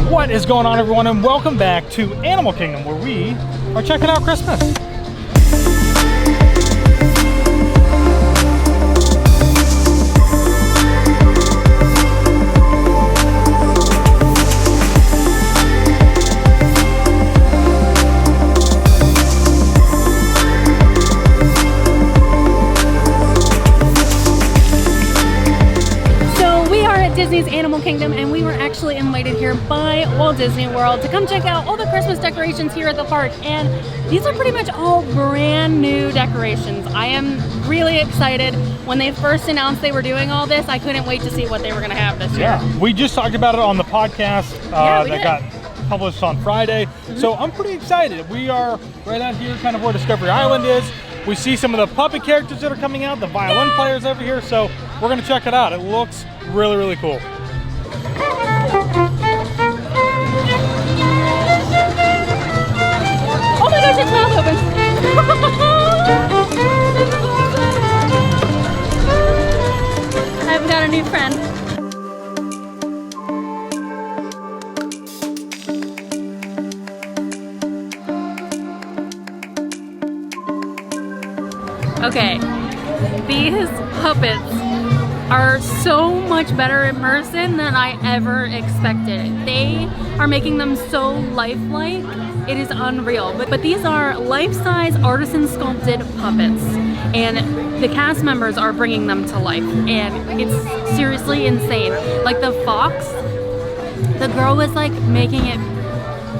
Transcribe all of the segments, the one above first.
What is going on, everyone, and welcome back to Animal Kingdom, where we are checking out Christmas. Disney's Animal Kingdom, and we were actually invited here by Walt Disney World to come check out all the Christmas decorations here at the park, and these are pretty much all brand new decorations. I am really excited. When they first announced they were doing all this, I couldn't wait to see what they were going to have this year. Yeah, we just talked about it on the podcast that got published on Friday, so I'm pretty excited. We are right out here kind of where Discovery Island is. We see some of the puppet characters that are coming out, the violin players over here, so we're going to check it out. It looks really, really cool. Oh my gosh, its mouth opens. I've got a new friend. Okay, these puppets are so much better in person than I ever expected. They are making them so lifelike. It is unreal. But these are life-size artisan sculpted puppets, and the cast members are bringing them to life, and it's seriously insane. Like the fox, the girl was like making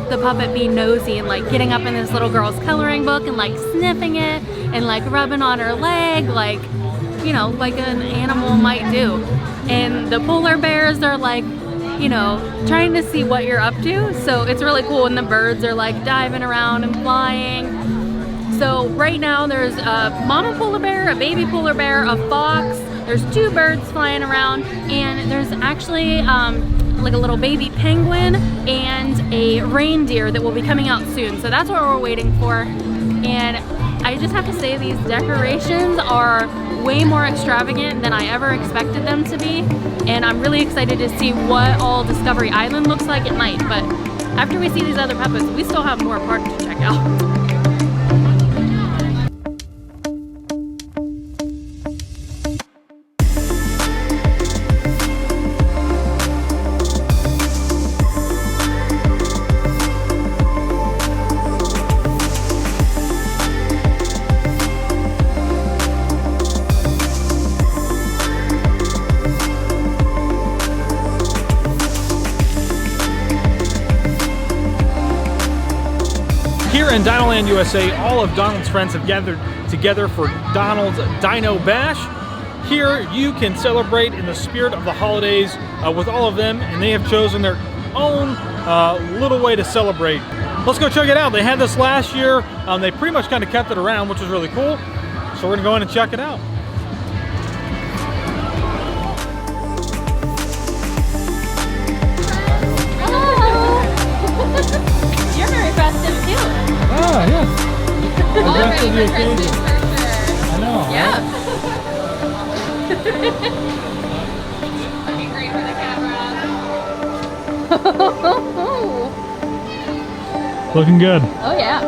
the puppet be nosy and like getting up in this little girl's coloring book and like sniffing it and like rubbing on her leg, like, you know, like an animal might do. And the polar bears are like, you know, trying to see what you're up to. So it's really cool. And the birds are like diving around and flying. So right now there's a mama polar bear, a baby polar bear, a fox. There's two birds flying around, and there's actually like a little baby penguin and a reindeer that will be coming out soon. So that's what we're waiting for. And I just have to say, these decorations are way more extravagant than I ever expected them to be, and I'm really excited to see what all Discovery Island looks like at night. But after we see these other puppets, we still have more park to check out. Here in Dinoland, USA, all of Donald's friends have gathered together for Donald's Dino Bash. Here you can celebrate in the spirit of the holidays with all of them, and they have chosen their own little way to celebrate. Let's go check it out. They had this last year. They pretty much kind of kept it around, which is really cool. So we're gonna go in and check it out. Oh, yeah. All ready for Christmas, for sure. I know. Yeah. Looking great for the camera. Looking good. Oh, yeah.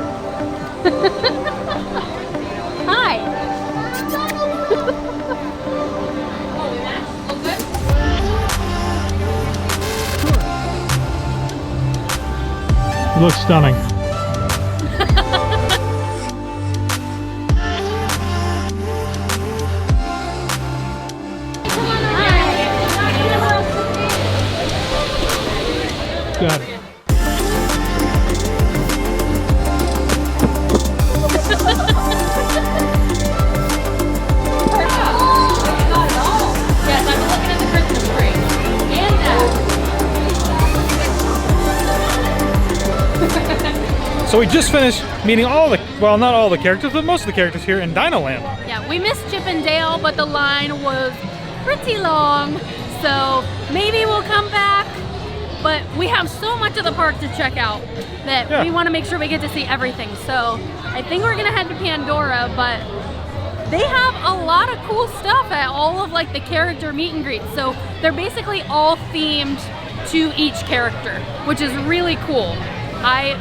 Hi. It looks stunning. Good. So we just finished meeting all the, well, not all the characters, but most of the characters here in Dinoland. Yeah, we missed Chip and Dale, but the line was pretty long, so maybe we'll come back. But we have so much of the park to check out that we want to make sure we get to see everything. So I think we're gonna head to Pandora, but they have a lot of cool stuff at all of like the character meet and greets. So they're basically all themed to each character, which is really cool. I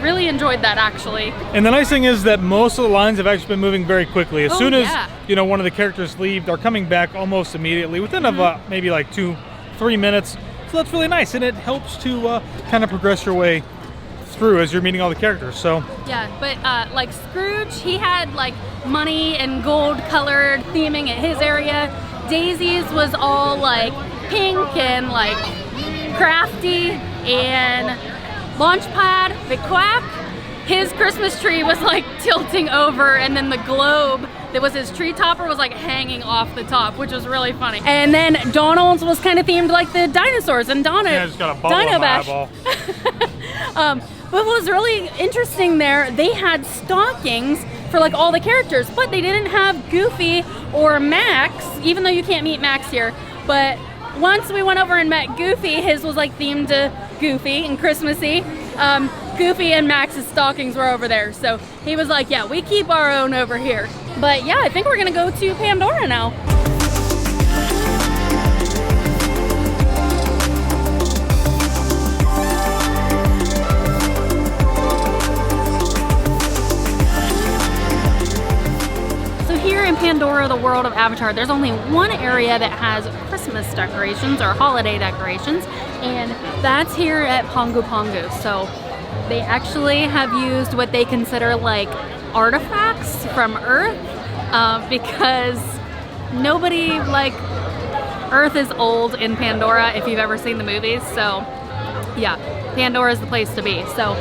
really enjoyed that, actually. And the nice thing is that most of the lines have actually been moving very quickly. As soon as one of the characters leave, they're coming back almost immediately within maybe like 2-3 minutes. So that's really nice, and it helps to kind of progress your way through as you're meeting all the characters. So yeah, but like Scrooge, he had like money and gold colored theming at his area. Daisy's was all like pink and like crafty, and Launchpad, the quack, his Christmas tree was like tilting over, and then the globe that was his tree topper was like hanging off the top, which was really funny. And then Donald's was kind of themed like the dinosaurs, and just got a bubble Dino in my Bash. eyeball. But what was really interesting there, they had stockings for like all the characters, but they didn't have Goofy or Max, even though you can't meet Max here. But once we went over and met Goofy, his was like themed to Goofy and Christmassy. Goofy and Max's stockings were over there, so he was like, yeah, we keep our own over here. But yeah, I think we're gonna go to Pandora now. Here in Pandora, the world of Avatar, there's only one area that has Christmas decorations or holiday decorations, and that's here at Pongu Pongu. So they actually have used what they consider like artifacts from Earth, because nobody, like, Earth is old in Pandora if you've ever seen the movies. So yeah, Pandora is the place to be. So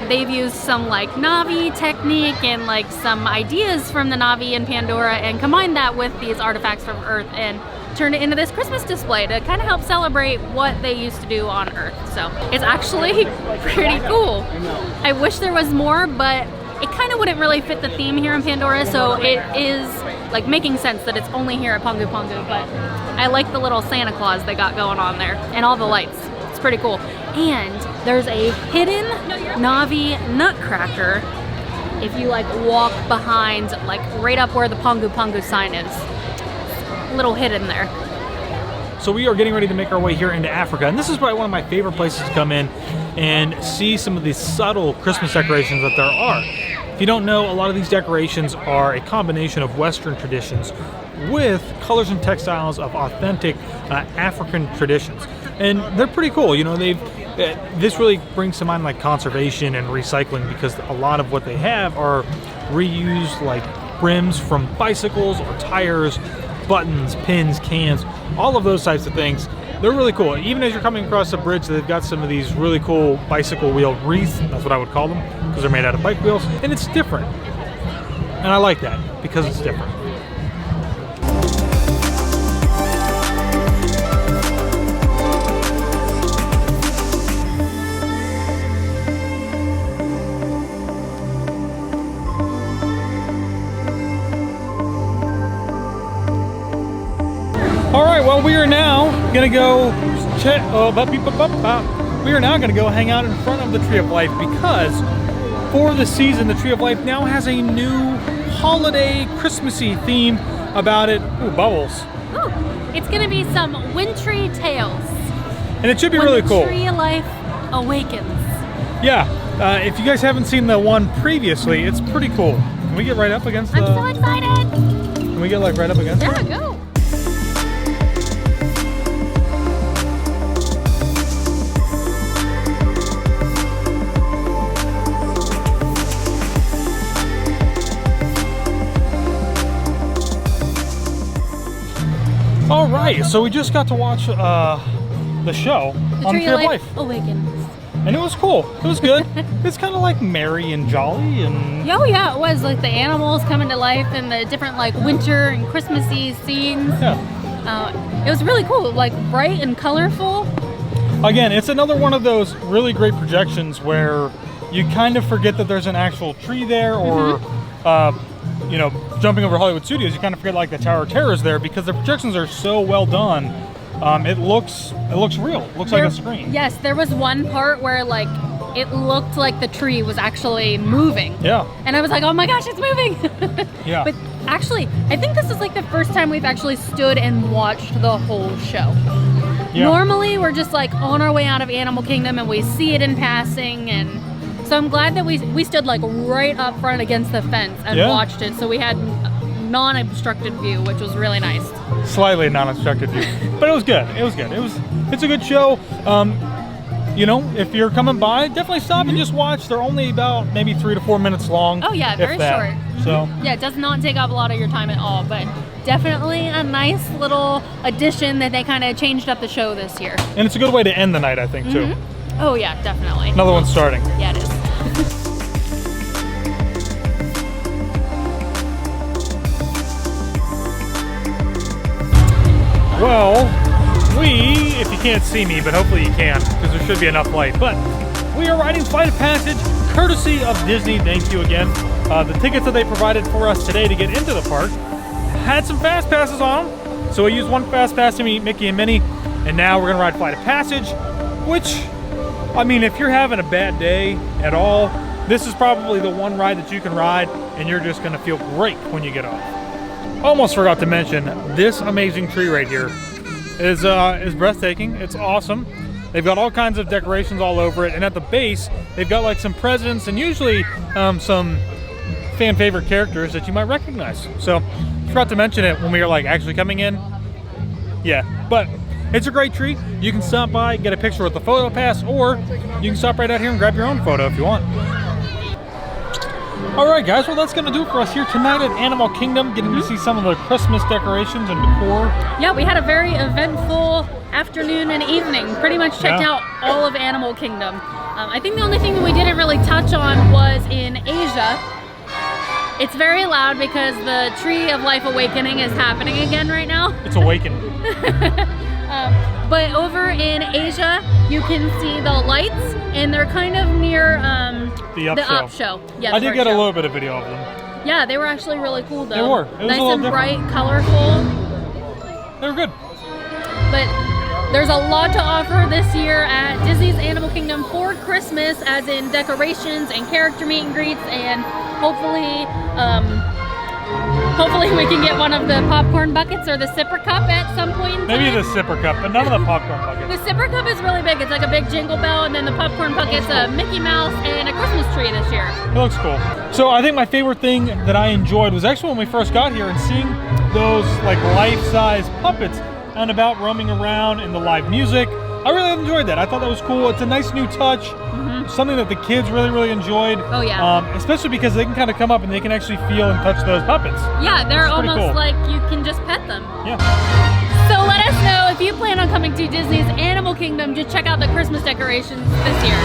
they've used some like Na'vi technique and like some ideas from the Na'vi in Pandora and combined that with these artifacts from Earth and turned it into this Christmas display to kind of help celebrate what they used to do on Earth. So it's actually pretty cool. I wish there was more, but it kind of wouldn't really fit the theme here in Pandora, so it is like making sense that it's only here at Pongu Pongu. But I like the little Santa Claus they got going on there and all the lights. It's pretty cool. And there's a hidden Na'vi nutcracker if you like walk behind, like right up where the Pongu Pongu sign is. A little hidden there. So we are getting ready to make our way here into Africa, and this is probably one of my favorite places to come in and see some of the subtle Christmas decorations that there are. If you don't know, a lot of these decorations are a combination of Western traditions with colors and textiles of authentic African traditions. And they're pretty cool. You know, this really brings to mind like conservation and recycling, because a lot of what they have are reused, like brims from bicycles or tires, buttons, pins, cans, all of those types of things. They're really cool. Even as you're coming across the bridge, they've got some of these really cool bicycle wheel wreaths. That's what I would call them, because they're made out of bike wheels, and it's different. And I like that because it's different. All right, well, we are now gonna go check. We are now gonna go hang out in front of the Tree of Life, because for the season, the Tree of Life now has a new holiday Christmassy theme about it. Ooh, bubbles. Ooh, it's gonna be some wintry tales. And it should be really cool. When the Tree of Life awakens. Yeah, if you guys haven't seen the one previously, it's pretty cool. Can we get right up against the... I'm so excited! Can we get like right up against it? Yeah, go! All right, so we just got to watch the show on Tree of Life Awakens, and it was cool. It was good. It's kind of like merry and jolly, and oh yeah, it was like the animals coming to life and the different like winter and Christmassy scenes. Yeah, it was really cool, like bright and colorful. Again, it's another one of those really great projections where you kind of forget that there's an actual tree there, or you know, jumping over Hollywood Studios, you kind of forget like the Tower of Terror is there, because the projections are so well done. It looks real. It looks like a screen. Yes, there was one part where like it looked like the tree was actually moving. Yeah. And I was like, oh my gosh, it's moving. Yeah. But actually, I think this is like the first time we've actually stood and watched the whole show. Yeah. Normally, we're just like on our way out of Animal Kingdom and we see it in passing, and so I'm glad that we stood like right up front against the fence and watched it, so we had non-obstructed view, which was really nice. Slightly non-obstructed view, but it was good. It was good. It's a good show. You know, if you're coming by, definitely stop and just watch. They're only about maybe 3 to 4 minutes long. Oh yeah, very short. So yeah, it does not take up a lot of your time at all, but definitely a nice little addition that they kind of changed up the show this year. And it's a good way to end the night, I think, too. Oh yeah, definitely. Another one starting. Yeah, it is. Well, if you can't see me, but hopefully you can, because there should be enough light, but we are riding Flight of Passage, courtesy of Disney. Thank you again. The tickets that they provided for us today to get into the park had some fast passes on them. So we used one fast pass to meet Mickey and Minnie, and now we're gonna ride Flight of Passage, which, I mean, if you're having a bad day at all, this is probably the one ride that you can ride, and you're just gonna feel great when you get off. Almost forgot to mention, this amazing tree right here is breathtaking. It's awesome. They've got all kinds of decorations all over it, and at the base, they've got like some presents and usually some fan favorite characters that you might recognize. So, forgot to mention it when we were like actually coming in. Yeah, but it's a great tree. You can stop by, get a picture with the photo pass, or you can stop right out here and grab your own photo if you want. Alright guys, well that's going to do it for us here tonight at Animal Kingdom, getting to see some of the Christmas decorations and decor. Yeah, we had a very eventful afternoon and evening. Pretty much checked out all of Animal Kingdom. I think the only thing that we didn't really touch on was in Asia. It's very loud because the Tree of Life Awakening is happening again right now. It's awakened. But over in Asia, you can see the lights, and they're kind of near the Up Show. Yeah, I did get a little bit of video of them. Yeah, they were actually really cool though. They were. It was nice a little and different. bright, colorful. They were good. But there's a lot to offer this year at Disney's Animal Kingdom for Christmas, as in decorations and character meet and greets, and hopefully we can get one of the popcorn buckets or the sipper cup at some point in time. Maybe the sipper cup, but none of the popcorn buckets. The sipper cup is really big. It's like a big jingle bell, and then the popcorn bucket's a Mickey Mouse and a Christmas tree this year. It looks cool. So I think my favorite thing that I enjoyed was actually when we first got here and seeing those like life-size puppets and about roaming around in the live music. I really enjoyed that. I thought that was cool. It's a nice new touch. Something that the kids really enjoyed. Oh yeah. Especially because they can kind of come up and they can actually feel and touch those puppets. Yeah, they're almost cool. like you can just pet them. Yeah. So let us know if you plan on coming to Disney's Animal Kingdom. Just check out the Christmas decorations this year.